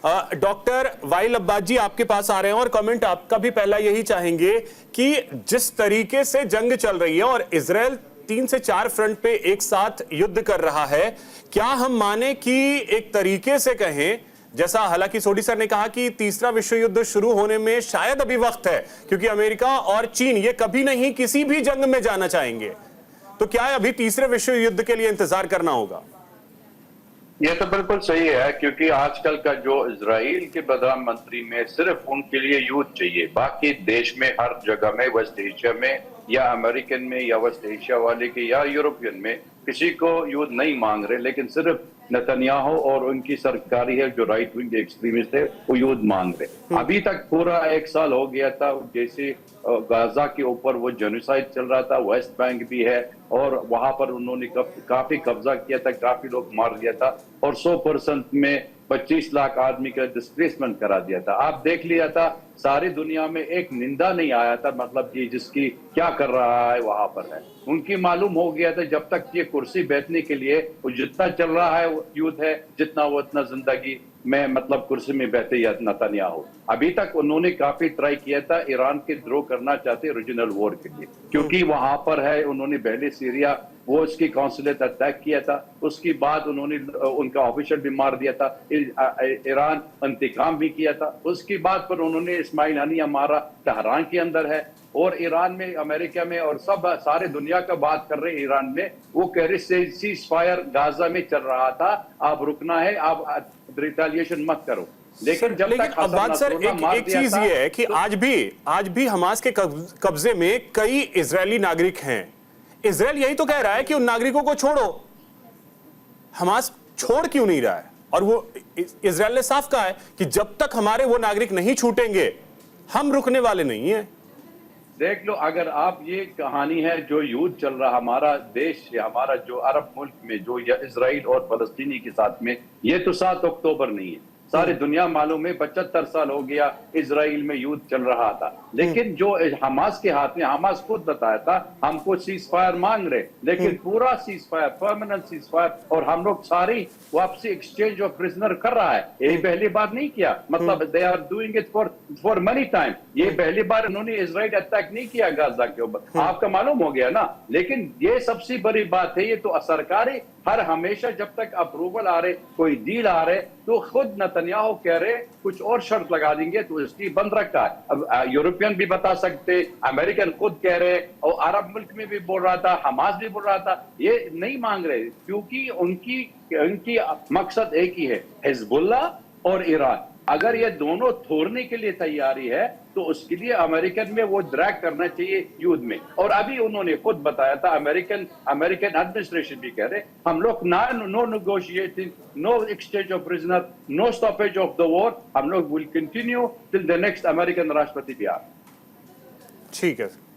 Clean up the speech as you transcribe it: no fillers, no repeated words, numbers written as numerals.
Doctor while Abbas जी आपके पास आ रहे हैं और कमेंट आपका भी पहला यही चाहेंगे कि जिस तरीके से जंग चल रही है और इजराइल 3 से 4 फ्रंट पे एक साथ युद्ध कर रहा है, क्या हम माने कि एक तरीके से कहें, जैसा हालांकि सोडी सर ने कहा कि तीसरा विश्व युद्ध शुरू होने में शायद अभी वक्त है क्योंकि अमेरिका और चीन ये कभी नहीं किसी भी जंग में जाना चाहेंगे, तो क्या अभी तीसरे विश्व युद्ध के लिए इंतजार करना होगा? ये तो बिल्कुल सही है, क्योंकि आजकल का जो इजराइल के प्रधानमंत्री में सिर्फ उनके लिए युद्ध चाहिए, बाकी देश में हर जगह में, वेस्ट एशिया में या अमेरिकन में या वेस्ट एशिया वाले के या यूरोपियन में किसी को युद्ध नहीं मांग रहे, लेकिन सिर्फ नेतन्याहू और उनकी सरकारी है जो राइट विंग एक्सट्रीमिस्ट है वो युद्ध मांग रहे। अभी तक पूरा 1 साल हो गया था, जैसे गाजा के ऊपर वो जेनोसाइड चल रहा था, वेस्ट बैंक भी है और वहां पर उन्होंने काफी कब्जा किया था, काफी लोग मार दिया था और 100% में 25 लाख आदमी का डिस्प्लेसमेंट करा दिया था। आप देख लिया था, सारी दुनिया में एक निंदा नहीं आया था, मतलब कि जिसकी क्या कर रहा है वहां पर है। उनकी मालूम हो गया था जब तक ये कुर्सी बैठने के लिए वो जितना चल रहा है युद्ध है, जितना वो उतना जिंदगी में मतलब कुर्सी में बैठे या नेतन्याहू। अभी तक उन्होंने काफी ट्राई किया था, ईरान के द्रोह करना चाहते रीजनल वॉर के लिए, क्योंकि वहां पर है उन्होंने पहले सीरिया वो उसकी कॉन्सुलेट अटैक किया था, उसके बाद उन्होंने उनका ऑफिसर भी मार दिया था, ईरान इंतकाम भी किया था, उसके बाद पर उन्होंने इस्माइल हनिया मारा, तहरान के अंदर है और ईरान में, अमेरिका में और सब सारे दुनिया का बात कर रहे हैं। ईरान में वो कह रहे सीज फायर गाजा में चल रहा था, आप रुकना है, आप रिटेलिएशन मत करो। लेकिन जब तक अब्बास सर एक चीज ये है कि आज भी हमास के कब्जे में कई इजरायली नागरिक हैं। इजरायल यही तो कह रहा है कि उन नागरिकों को छोड़ो, हमास छोड़ क्यों नहीं रहा है? और वो इजरायल ने साफ कहा है कि जब तक हमारे वो नागरिक नहीं छूटेंगे हम रुकने वाले नहीं हैं। देख लो, अगर आप ये कहानी है जो युद्ध चल रहा हमारा देश या हमारा जो अरब मुल्क में जो या इजराइल और फलस्तीनी के साथ में, ये तो 7 अक्टूबर नहीं है, सारी दुनिया मालूम है 75 साल हो गया इजराइल में युद्ध चल रहा था। लेकिन जो हमास के हाथ में, हमास खुद बताया था हमको सीज फायर मांग रहे, लेकिन पूरा cease fire, permanent cease fire और हम लोग सारी वापसी एक्सचेंज ऑफ प्रिजनर कर रहा है। यही पहली बार नहीं किया, मतलब they are doing it for money time. ये पहली बार उन्होंने इजराइल अटैक नहीं किया गाजा के ऊपर, आपका मालूम हो गया ना। लेकिन ये सबसे बड़ी बात है, ये तो सरकारी हर हमेशा जब तक अप्रूवल आ रहे, कोई डील आ रहे, तो खुद नेतन्याहू कह रहे कुछ और शर्त लगा देंगे, तो इसकी बंद रखा है। अब यूरोपियन भी बता सकते, अमेरिकन खुद कह रहे और अरब मुल्क में भी बोल रहा था, हमास भी बोल रहा था, ये नहीं मांग रहे क्योंकि उनकी मकसद एक ही है, हिजबुल्लाह और ईरान। अगर ये दोनों छोड़ने के लिए तैयारी है तो उसके लिए अमेरिकन में वो ड्रैग करना चाहिए युद्ध में। और अभी उन्होंने खुद बताया था, अमेरिकन एडमिनिस्ट्रेशन भी कह रहे हम लोग no negotiating, no exchange of prisoner, no stoppage of the war, हम लोग will continue till the next American राष्ट्रपति भी आ। ठीक है।